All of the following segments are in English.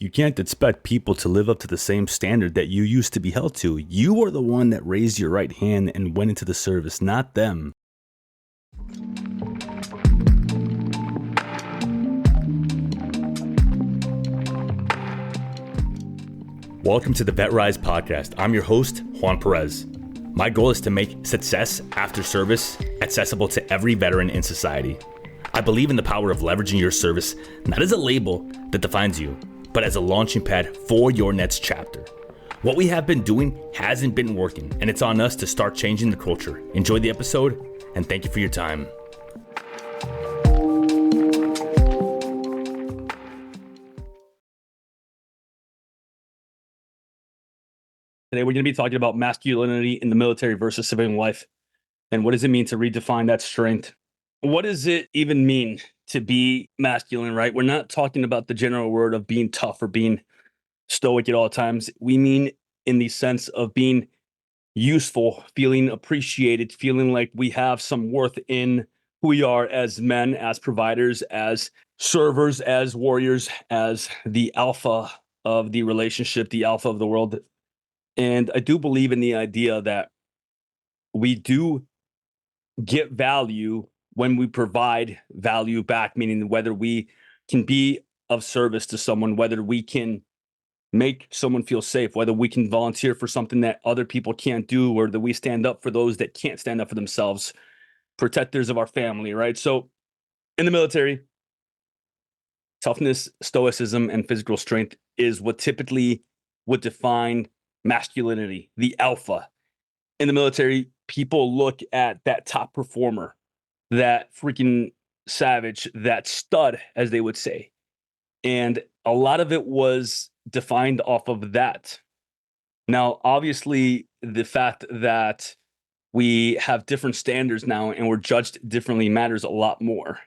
You can't expect people to live up to the same standard that you used to be held to. You are the one that raised your right hand and went into the service, not them. Welcome to the VetRise podcast. I'm your host, Juan Perez. My goal is to make success after service accessible to every veteran in society. I believe in the power of leveraging your service, not as a label that defines you, but as a launching pad for your next chapter. What we have been doing hasn't been working, and it's on us to start changing the culture. Enjoy the episode, and thank you for your time. Today, we're going to be talking about masculinity in the military versus civilian life. And what does it mean to redefine that strength? What does it even mean to be masculine, right? We're not talking about the general word of being tough or being stoic at all times. We mean in the sense of being useful, feeling appreciated, feeling like we have some worth in who we are as men, as providers, as servers, as warriors, as the alpha of the relationship, the alpha of the world. And I do believe in the idea that we do get value when we provide value back, meaning whether we can be of service to someone, whether we can make someone feel safe, whether we can volunteer for something that other people can't do, or that we stand up for those that can't stand up for themselves, protectors of our family, right? So in the military, toughness, stoicism, and physical strength is what typically would define masculinity, the alpha. In the military, people look at that top performer, that freaking savage, that stud, as they would say. And a lot of it was defined off of that. Now, obviously, the fact that we have different standards now and we're judged differently matters a lot more.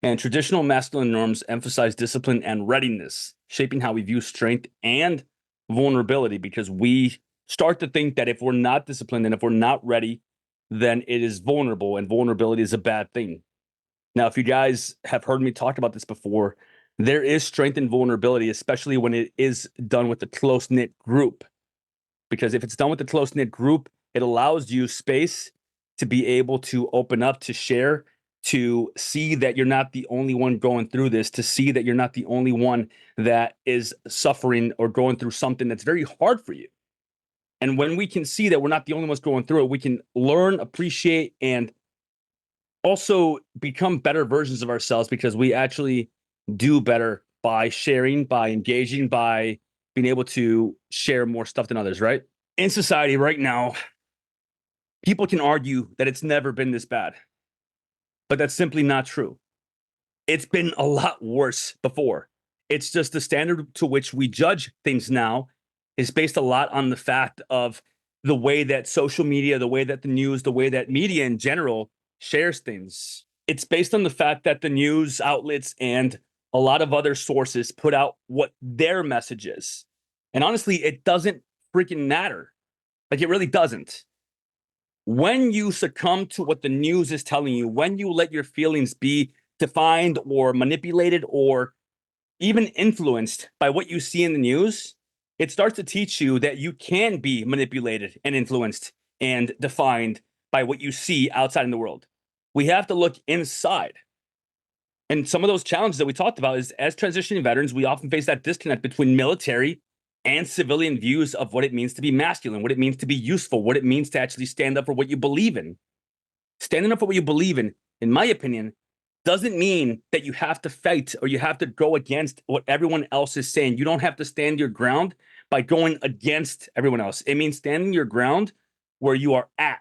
And traditional masculine norms emphasize discipline and readiness, shaping how we view strength and vulnerability, because we start to think that if we're not disciplined and if we're not ready, then it is vulnerable, and vulnerability is a bad thing. Now, if you guys have heard me talk about this before, there is strength in vulnerability, especially when it is done with a close-knit group. Because if it's done with a close-knit group, it allows you space to be able to open up, to share, to see that you're not the only one going through this, to see that you're not the only one that is suffering or going through something that's very hard for you. And when we can see that we're not the only ones going through it, we can learn, appreciate, and also become better versions of ourselves, because we actually do better by sharing, by engaging, by being able to share more stuff than others, right? In society right now, people can argue that it's never been this bad, but that's simply not true. It's been a lot worse before. It's just the standard to which we judge things now is based a lot on the fact of the way that social media, the way that the news, the way that media in general shares things. It's based on the fact that the news outlets and a lot of other sources put out what their message is. And honestly, it doesn't freaking matter. Like, it really doesn't. When you succumb to what the news is telling you, when you let your feelings be defined or manipulated or even influenced by what you see in the news, it starts to teach you that you can be manipulated and influenced and defined by what you see outside in the world. We have to look inside. And some of those challenges that we talked about is, as transitioning veterans, we often face that disconnect between military and civilian views of what it means to be masculine, what it means to be useful, what it means to actually stand up for what you believe in. Standing up for what you believe in my opinion, doesn't mean that you have to fight or you have to go against what everyone else is saying. You don't have to stand your ground by going against everyone else. It means standing your ground where you are at.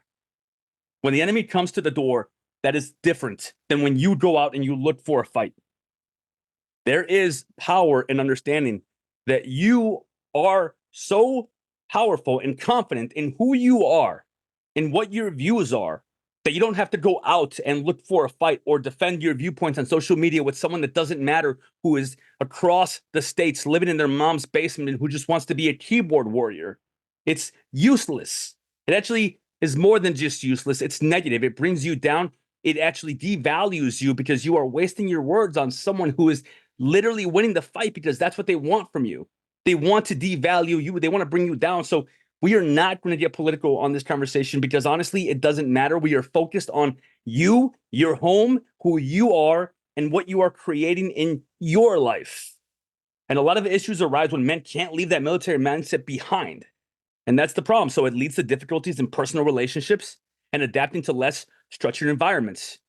When the enemy comes to the door, that is different than when you go out and you look for a fight. There is power in understanding that you are so powerful and confident in who you are, in what your views are, that you don't have to go out and look for a fight or defend your viewpoints on social media with someone that doesn't matter, who is across the states living in their mom's basement and who just wants to be a keyboard warrior. It's useless. It actually is more than just useless. It's negative. It brings you down. It actually devalues you because you are wasting your words on someone who is literally winning the fight because that's what they want from you. They want to devalue you. They want to bring you down. So we are not going to get political on this conversation because honestly, it doesn't matter. We are focused on you, your home, who you are, and what you are creating in your life. And a lot of issues arise when men can't leave that military mindset behind. And that's the problem. So it leads to difficulties in personal relationships and adapting to less structured environments.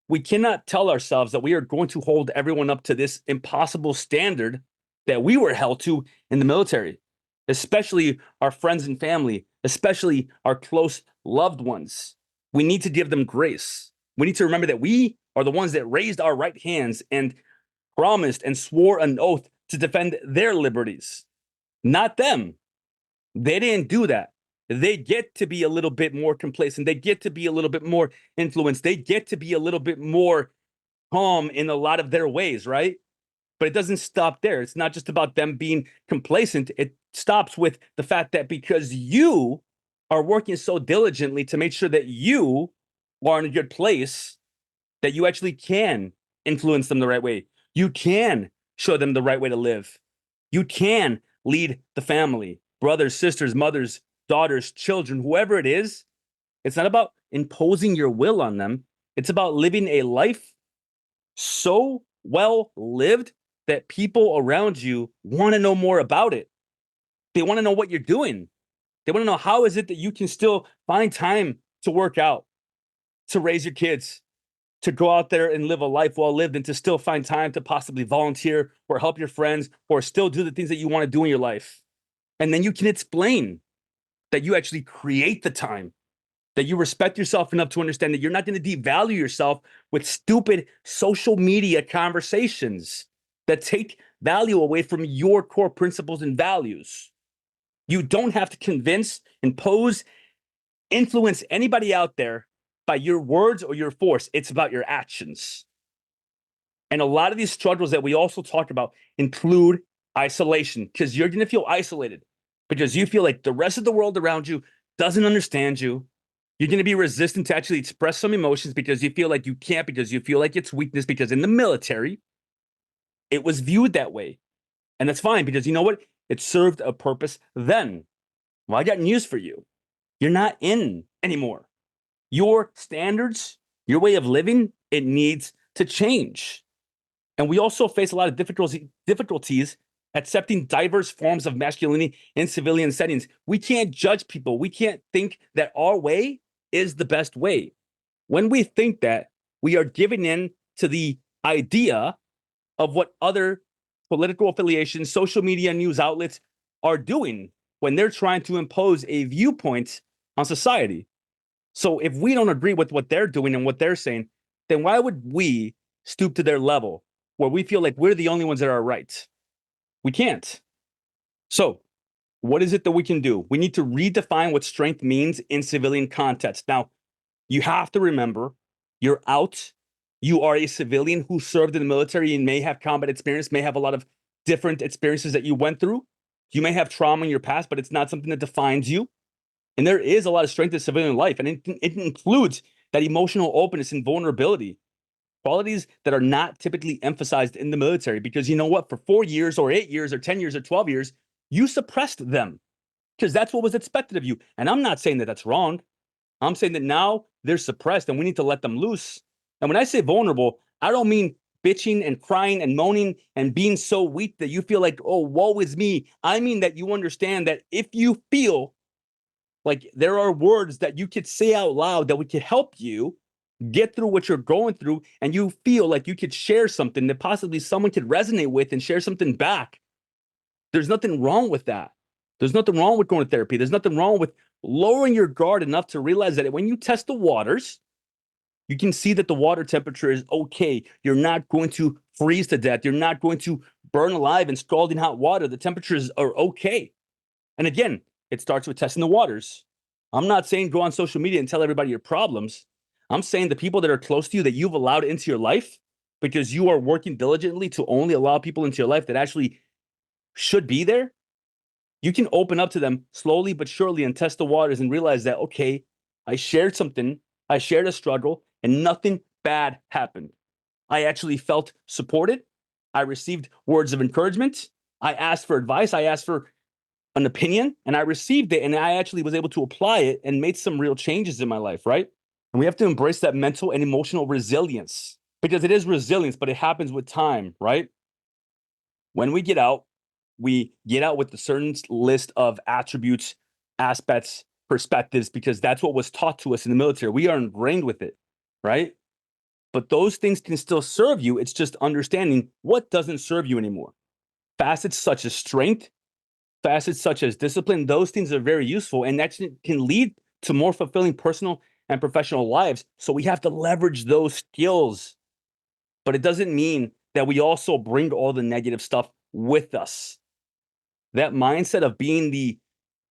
We cannot tell ourselves that we are going to hold everyone up to this impossible standard that we were held to in the military, especially our friends and family, especially our close loved ones. We need to give them grace. We need to remember that we are the ones that raised our right hands and promised and swore an oath to defend their liberties, not them. They didn't do that. They get to be a little bit more complacent. They get to be a little bit more influenced. They get to be a little bit more calm in a lot of their ways, right? But it doesn't stop there. It's not just about them being complacent. It stops with the fact that because you are working so diligently to make sure that you are in a good place, that you actually can influence them the right way. You can show them the right way to live. You can lead the family, brothers, sisters, mothers, daughters, children, whoever it is. It's not about imposing your will on them. It's about living a life so well lived that people around you want to know more about it. They want to know what you're doing. They want to know how is it that you can still find time to work out, to raise your kids, to go out there and live a life well lived, and to still find time to possibly volunteer or help your friends or still do the things that you want to do in your life. And then you can explain that you actually create the time, that you respect yourself enough to understand that you're not going to devalue yourself with stupid social media conversations that take value away from your core principles and values. You don't have to convince, impose, influence anybody out there by your words or your force. It's about your actions. And a lot of these struggles that we also talk about include isolation, because you're going to feel isolated because you feel like the rest of the world around you doesn't understand you. You're going to be resistant to actually express some emotions because you feel like you can't, because you feel like it's weakness, because in the military, it was viewed that way. And that's fine because you know what? It served a purpose then. Well, I got news for you. You're not in anymore. Your standards, your way of living, it needs to change. And we also face a lot of difficulties accepting diverse forms of masculinity in civilian settings. We can't judge people. We can't think that our way is the best way. When we think that, we are giving in to the idea of what other political affiliations, social media, news outlets are doing when they're trying to impose a viewpoint on society. So if we don't agree with what they're doing and what they're saying, then why would we stoop to their level where we feel like we're the only ones that are right? We can't. So what is it that we can do? We need to redefine what strength means in civilian context. Now, you have to remember, you're out. You are a civilian who served in the military and may have combat experience, may have a lot of different experiences that you went through. You may have trauma in your past, but it's not something that defines you. And there is a lot of strength in civilian life, and it includes that emotional openness and vulnerability, qualities that are not typically emphasized in the military. Because you know what? For 4 years or 8 years or 10 years or 12 years, you suppressed them because that's what was expected of you. And I'm not saying that that's wrong. I'm saying that now they're suppressed and we need to let them loose. And when I say vulnerable, I don't mean bitching and crying and moaning and being so weak that you feel like, oh, woe is me. I mean that you understand that if you feel like there are words that you could say out loud that would could help you get through what you're going through, and you feel like you could share something that possibly someone could resonate with and share something back, there's nothing wrong with that. There's nothing wrong with going to therapy. There's nothing wrong with lowering your guard enough to realize that when you test the waters, you can see that the water temperature is okay. You're not going to freeze to death. You're not going to burn alive in scalding hot water. The temperatures are okay. And again, it starts with testing the waters. I'm not saying go on social media and tell everybody your problems. I'm saying the people that are close to you that you've allowed into your life because you are working diligently to only allow people into your life that actually should be there, you can open up to them slowly but surely and test the waters and realize that, okay, I shared something, I shared a struggle, and nothing bad happened. I actually felt supported. I received words of encouragement. I asked for advice. I asked for an opinion, and I received it, and I actually was able to apply it and made some real changes in my life, right? And we have to embrace that mental and emotional resilience, because it is resilience, but it happens with time, right? When we get out with a certain list of attributes, aspects, perspectives, because that's what was taught to us in the military. We are ingrained with it, right? But those things can still serve you. It's just understanding what doesn't serve you anymore. Facets such as strength, facets such as discipline, those things are very useful, and that can lead to more fulfilling personal and professional lives. So we have to leverage those skills. But it doesn't mean that we also bring all the negative stuff with us. That mindset of being the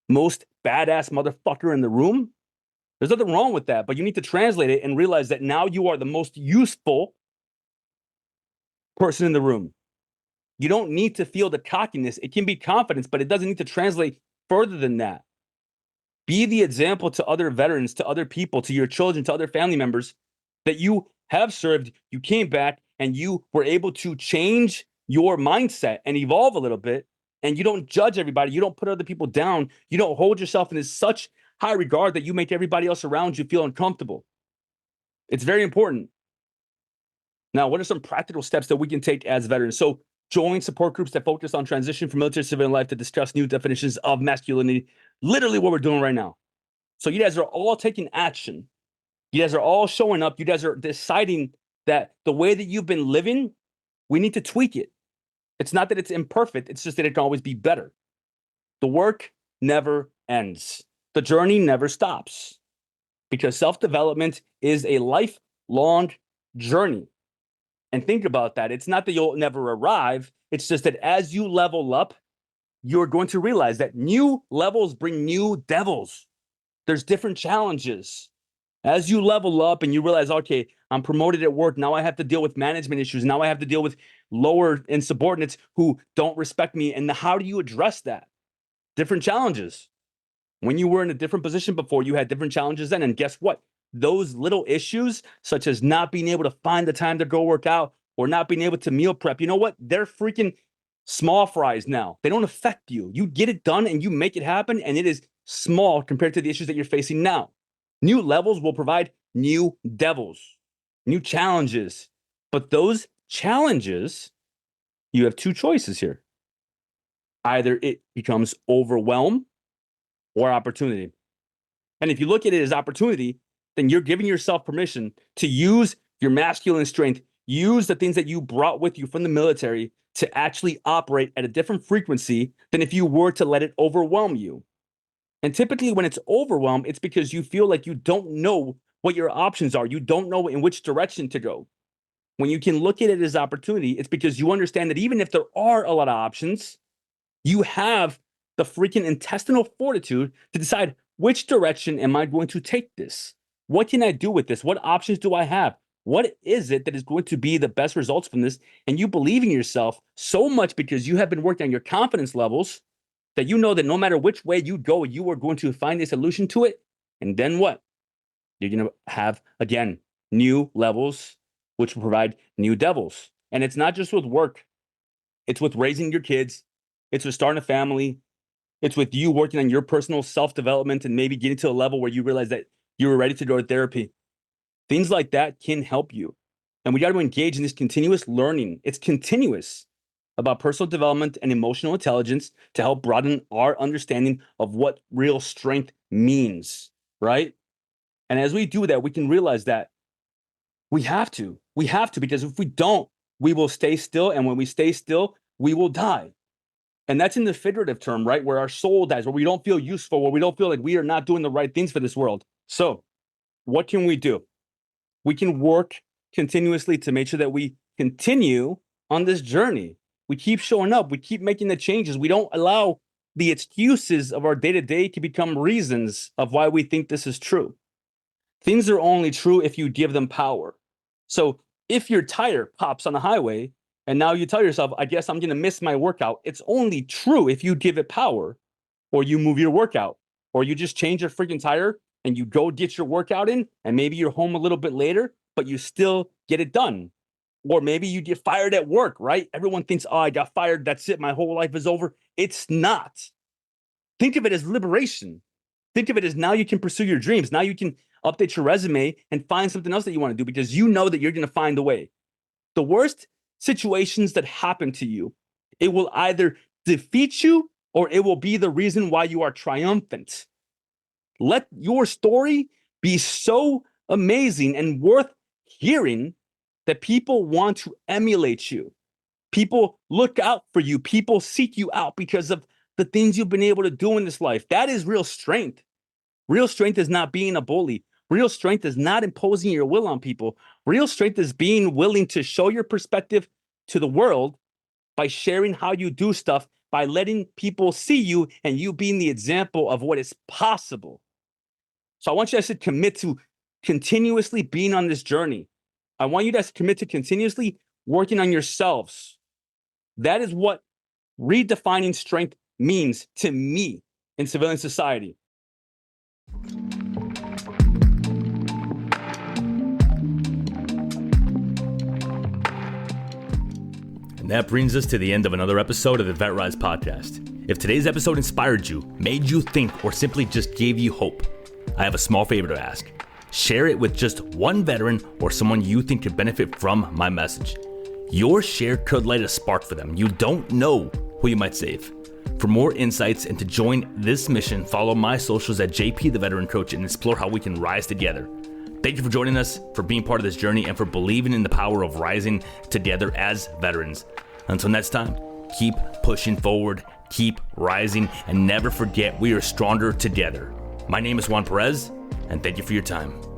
most badass motherfucker in the room, there's nothing wrong with that, but you need to translate it and realize that now you are the most useful person in the room. You don't need to feel the cockiness. It can be confidence, but it doesn't need to translate further than that. Be the example to other veterans, to other people, to your children, to other family members that you have served, you came back, and you were able to change your mindset and evolve a little bit. And you don't judge everybody. You don't put other people down. You don't hold yourself in such high regard that you make everybody else around you feel uncomfortable. It's very important. Now, what are some practical steps that we can take as veterans? So join support groups that focus on transition from military to civilian life to discuss new definitions of masculinity. Literally what we're doing right now. So you guys are all taking action. You guys are all showing up. You guys are deciding that the way that you've been living, we need to tweak it. It's not that it's imperfect. It's just that it can always be better. The work never ends. The journey never stops, because self-development is a lifelong journey. And think about that. It's not that you'll never arrive. It's just that as you level up, you're going to realize that new levels bring new devils. There's different challenges. As you level up and you realize, okay, I'm promoted at work. Now I have to deal with management issues. Now I have to deal with lower and subordinates who don't respect me. And how do you address that? Different challenges. When you were in a different position before, you had different challenges then. And guess what? Those little issues, such as not being able to find the time to go work out or not being able to meal prep, you know what? They're freaking small fries now. They don't affect you. You get it done and you make it happen, and it is small compared to the issues that you're facing now. New levels will provide new devils, new challenges. But those challenges, you have two choices here. Either it becomes overwhelm or opportunity. And if you look at it as opportunity, then you're giving yourself permission to use your masculine strength, use the things that you brought with you from the military to actually operate at a different frequency than if you were to let it overwhelm you. And typically when it's overwhelmed, it's because you feel like you don't know what your options are. You don't know in which direction to go. When you can look at it as opportunity, it's because you understand that even if there are a lot of options, you have the freaking intestinal fortitude to decide, which direction am I going to take this? What can I do with this? What options do I have? What is it that is going to be the best results from this? And you believe in yourself so much because you have been working on your confidence levels that you know that no matter which way you go, you are going to find a solution to it. And then what? You're going to have, again, new levels, which will provide new devils. And it's not just with work. It's with raising your kids. It's with starting a family. It's with you working on your personal self-development and maybe getting to a level where you realize that you were ready to go to therapy. Things like that can help you. And we got to engage in this continuous learning. It's continuous about personal development and emotional intelligence to help broaden our understanding of what real strength means, right? And as we do that, we can realize that we have to, because if we don't, we will stay still. And when we stay still, we will die. And that's in the figurative term, right? Where our soul dies, where we don't feel useful, where we don't feel like we are not doing the right things for this world. So what can we do? We can work continuously to make sure that we continue on this journey. We keep showing up. We keep making the changes. We don't allow the excuses of our day-to-day to become reasons of why we think this is true. Things are only true if you give them power. So if your tire pops on the highway and now you tell yourself, I guess I'm going to miss my workout, it's only true if you give it power, or you move your workout, or you just change your freaking tire and you go get your workout in, and maybe you're home a little bit later, but you still get it done. Or maybe you get fired at work, right? Everyone thinks, oh, I got fired. That's it. My whole life is over. It's not. Think of it as liberation. Think of it as now you can pursue your dreams. Now you can update your resume and find something else that you want to do because you know that you're going to find a way. The worst situations that happen to you, it will either defeat you or it will be the reason why you are triumphant. Let your story be so amazing and worth hearing that people want to emulate you. People look out for you. People seek you out because of the things you've been able to do in this life. That is real strength. Real strength is not being a bully. Real strength is not imposing your will on people. Real strength is being willing to show your perspective to the world by sharing how you do stuff, by letting people see you and you being the example of what is possible. So I want you guys to commit to continuously being on this journey. I want you guys to commit to continuously working on yourselves. That is what redefining strength means to me in civilian society. And that brings us to the end of another episode of the VetRise podcast. If today's episode inspired you, made you think, or simply just gave you hope, I have a small favor to ask. Share it with just one veteran or someone you think could benefit from my message. Your share could light a spark for them. You don't know who you might save. For more insights and to join this mission, follow my socials at JP the Veteran Coach and explore how we can rise together. Thank you for joining us, for being part of this journey, and for believing in the power of rising together as veterans. Until next time, keep pushing forward, keep rising, and never forget we are stronger together. My name is Juan Perez, and thank you for your time.